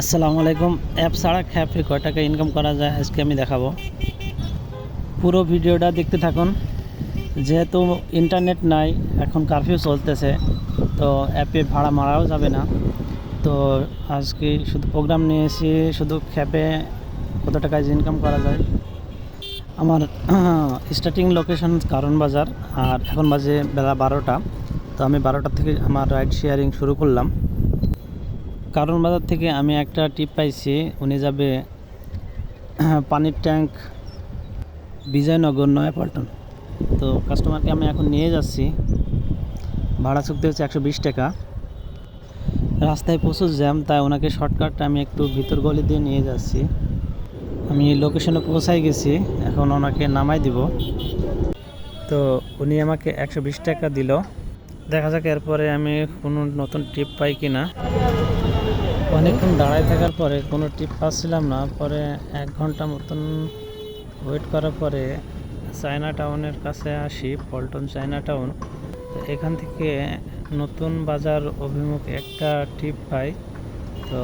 আসসালামু আলাইকুম। অ্যাপ ছাড়া খ্যাপে কয় টাকা ইনকাম করা যায় আজকে আমি দেখাবো। পুরো ভিডিওটা দেখতে থাকুন। যেহেতু ইন্টারনেট নাই, এখন কারফিউ চলতেছে, তো অ্যাপে ভাড়া মারাও যাবে না। তো আজকে শুধু প্রোগ্রাম নিয়েছি, শুধু খ্যাপে কত টাকা ইনকাম করা যায়। আমার স্টার্টিং লোকেশন কারণ বাজার, আর এখন বাজে বেলা 12টা। তো আমি 12টা থেকে আমার রাইড শেয়ারিং শুরু করলাম। কারণ বাজার থেকে আমি একটা টিপ পাইছি, উনি যাবে পানির ট্যাঙ্ক বিজয়নগর নয়াপল্টন। তো কাস্টমারকে আমি এখন নিয়ে যাচ্ছি। ভাড়া চুক্তি হচ্ছে 120 টাকা। রাস্তায় প্রচুর জ্যাম, তাই ওনাকে শর্টকাট আমি একটু ভিতর গলি দিয়ে নিয়ে যাচ্ছি। আমি লোকেশনে পৌঁছাই গেছি, এখন ওনাকে নামাই দিব। তো উনি আমাকে 120 টাকা দিল। দেখা যাক এরপরে আমি কোনো নতুন টিপ পাই কি না। অনেকক্ষণ দাঁড়ায় থাকার পরে কোনো টিপ পাচ্ছিলাম না। পরে 1 ঘন্টা মতন ওয়েট করার পরে চায়না টাউনের কাছে আসি, পল্টন চায়না টাউন। তো এখান থেকে নতুন বাজার অভিমুখ একটা টিপ পাই। তো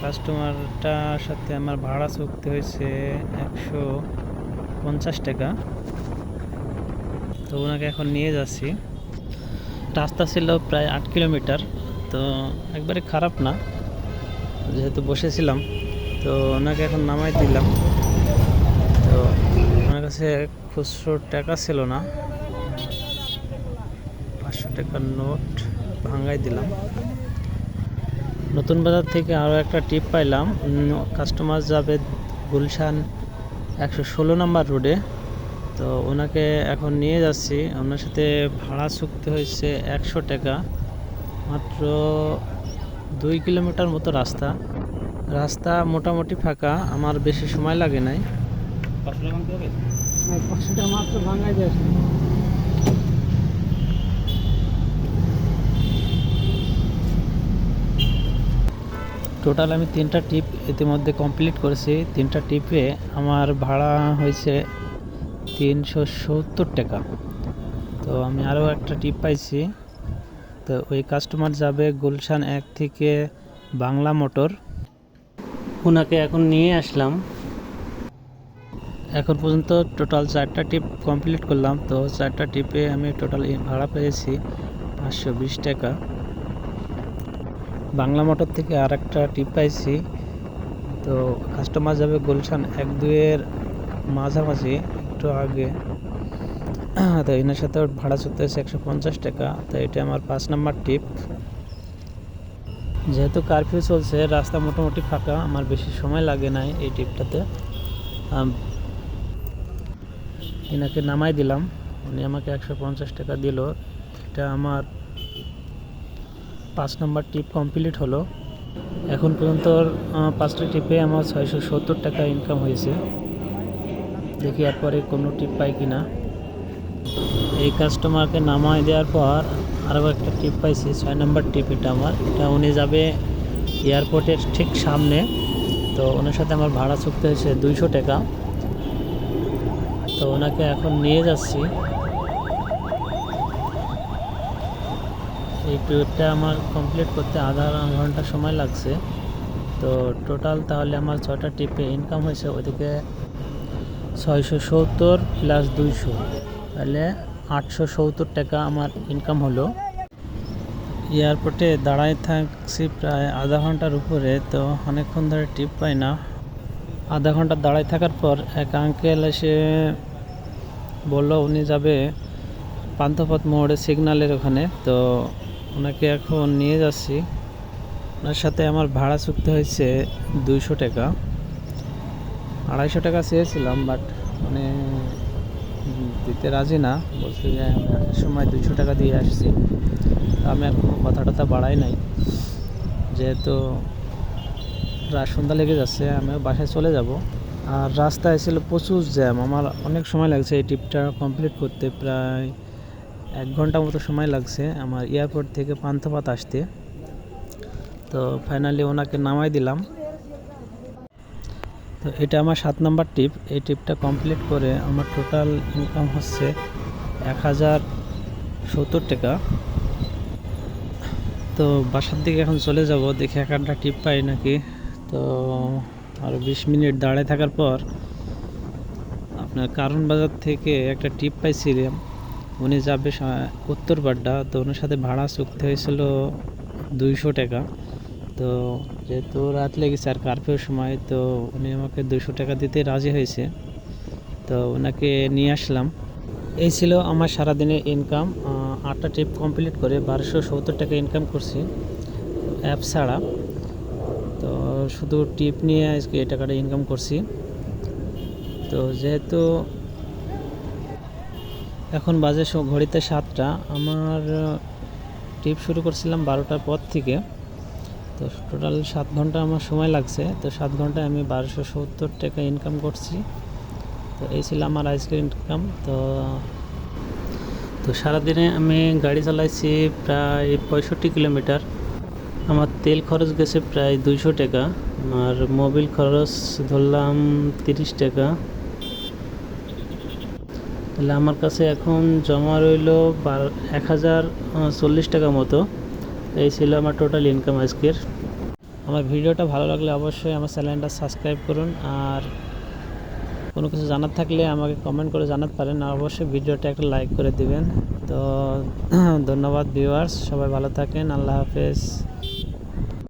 কাস্টমারটার সাথে আমার ভাড়া চুক্তি হয়েছে 150 টাকা। তো ওনাকে এখন নিয়ে যাচ্ছি। রাস্তা ছিল প্রায় 8 কিলোমিটার। তো একবারে খারাপ না, যেহেতু বসেছিলাম। তো ওনাকে এখন নামাই দিলাম। তো ওনার কাছে খুচরো টাকা ছিল না, 500 টাকার নোট ভাঙাই দিলাম। নতুন বাজার থেকে আরও একটা টিপ পাইলাম। কাস্টমার যাবে গুলশান 116 নম্বর রোডে। তো ওনাকে এখন নিয়ে যাচ্ছি। ওনার সাথে ভাড়া চুক্তি হয়েছে 100 টাকা। মাত্র 2 কিলোমিটার মতো রাস্তা মোটামুটি ফাঁকা, আমার বেশি সময় লাগে নাই। 500 টাকা মাত্র ভাঙাই যায়। টোটাল আমি 3টা টিপ ইতিমধ্যে কমপ্লিট করেছি। 3টা টিপে আমার ভাড়া হয়েছে 370 টাকা। তো আমি আরও একটা টিপ পাইছি। তো ওই কাস্টমার যাবে গুলশান 1 থেকে বাংলা মোটর। ওনাকে এখন নিয়ে আসলাম। এখন পর্যন্ত টোটাল 4টা টিপ কমপ্লিট করলাম। তো 4টা টিপে আমি টোটাল ভাড়া পেয়েছি 520 টাকা। বাংলা মোটর থেকে আর একটা টিপ পাইছি। তো কাস্টমার যাবে গুলশান 1-2-এর মাঝামাঝি, একটু আগে। তো এনার সাথে ভাড়া চলতে হচ্ছে 150 টাকা। তো এটা আমার 5 নাম্বার টিপ। যেহেতু কারফিউ চলছে, রাস্তা মোটামুটি ফাঁকা, আমার বেশি সময় লাগে নাই এই টিপটাতে। এনাকে নামাই দিলাম, উনি আমাকে 150 টাকা দিল। এটা আমার 5 নাম্বার টিপ কমপ্লিট হলো। এখন পর্যন্ত 5টা টিপে আমার 670 টাকা ইনকাম হয়েছে। দেখি এরপরে কোনো টিপ পাই কিনা। এই কাস্টমারকে নামাই দেওয়ার পর আরও একটা টিপ পাইছি, 6 নাম্বার টিপ। এটা উনি যাবে এয়ারপোর্টের ঠিক সামনে। তো ওনার সাথে আমার ভাড়া চুক্তি হয়েছে 200 টাকা। তো ওনাকে এখন নিয়ে যাচ্ছি। এই ট্যুরটা আমার কমপ্লিট করতে আধা ঘন্টা সময় লাগছে। তো টোটাল তাহলে আমার 6টা টিপে ইনকাম হয়েছে ওইদিকে 670 প্লাস 200, তাহলে 870 টাকা আমার ইনকাম হলো। এয়ারপোর্টে দাঁড়ায় থাকছি প্রায় আধা ঘন্টার উপরে। তো অনেকক্ষণ ধরে টিপ পাই না। আধা ঘন্টা দাঁড়ায় থাকার পর এক আঙ্কেল এসে বললো উনি যাবে পান্থপথ মোড়ে সিগন্যালের ওখানে। তো ওনাকে এখন নিয়ে যাচ্ছি। ওনার সাথে আমার ভাড়া চুক্তি হয়েছে 200 টাকা। 250 টাকা চেয়েছিলাম, বাট মানে দিতে রাজি না, বলছি যে আমি আসার সময় 200 টাকা দিয়ে আসছি। আমি আর কোনো কথা টথা বাড়াই নাই, যেহেতু সন্ধ্যা লেগে যাচ্ছে, আমিও বাসায় চলে যাব। আর রাস্তায় ছিল প্রচুর জ্যাম, আমার অনেক সময় লাগছে এই ট্রিপটা কমপ্লিট করতে। প্রায় 1 ঘন্টা মতো সময় লাগছে আমার এয়ারপোর্ট থেকে পান্থপথ আসতে। তো ফাইনালি ওনাকে নামাই দিলাম। তো এটা আমার 7 নাম্বার টিপ। এই টিপটা কমপ্লিট করে আমার টোটাল ইনকাম হচ্ছে 1070 টাকা। তো বাসার দিকে এখন চলে যাব, দেখি একটা টিপ পাই নাকি। তো আরও 20 মিনিট দাঁড়ায় থাকার পর আপনার কারণ বাজার থেকে একটা টিপ পাইছিলাম। উনি যাবে উত্তরপাড্ডা, তো ওনার সাথে ভাড়া চুক্তি হয়েছিল 200 টাকা। তো যেহেতু রাত লেগেছে আর কারফিউর সময়, তো উনি আমাকে 200 টাকা দিতে রাজি হয়েছে। তো ওনাকে নিয়ে আসলাম। এই ছিল আমার সারাদিনের ইনকাম। 8টা ট্রিপ কমপ্লিট করে 1270 টাকা ইনকাম করছি অ্যাপ ছাড়া। তো শুধু টিপ নিয়ে আজকে এই টাকাটা ইনকাম করছি। তো যেহেতু এখন বাজে ঘড়িতে 7টা, আমার টিপ শুরু করছিলাম 12টার পর থেকে। তো টোটাল 7 ঘন্টা আমার সময় লাগছে। তো 7 ঘন্টায় আমি 1270 টাকা ইনকাম করছি। তো এই ছিল আমার আজকের ইনকাম। তো সারাদিনে আমি গাড়ি চালাইছি প্রায় 65 কিলোমিটার। আমার তেল খরচ গেছে প্রায় 200 টাকা, আর মোবিল খরচ ধরলাম 30 টাকা। তাহলে আমার কাছে এখন জমা রইল 1040 টাকা মতো। এই ছিল আমার টোটাল ইনকাম আজকের। আমার ভিডিওটা ভালো লাগলে অবশ্যই আমার চ্যানেলটা সাবস্ক্রাইব করুন, আর কোনো কিছু জানার থাকলে আমাকে কমেন্ট করে জানাতে পারেন, আর অবশ্যই ভিডিওটা একটা লাইক করে দিবেন। তো ধন্যবাদ ভিউয়ার্স, সবাই ভালো থাকেন, আল্লাহ হাফেজ।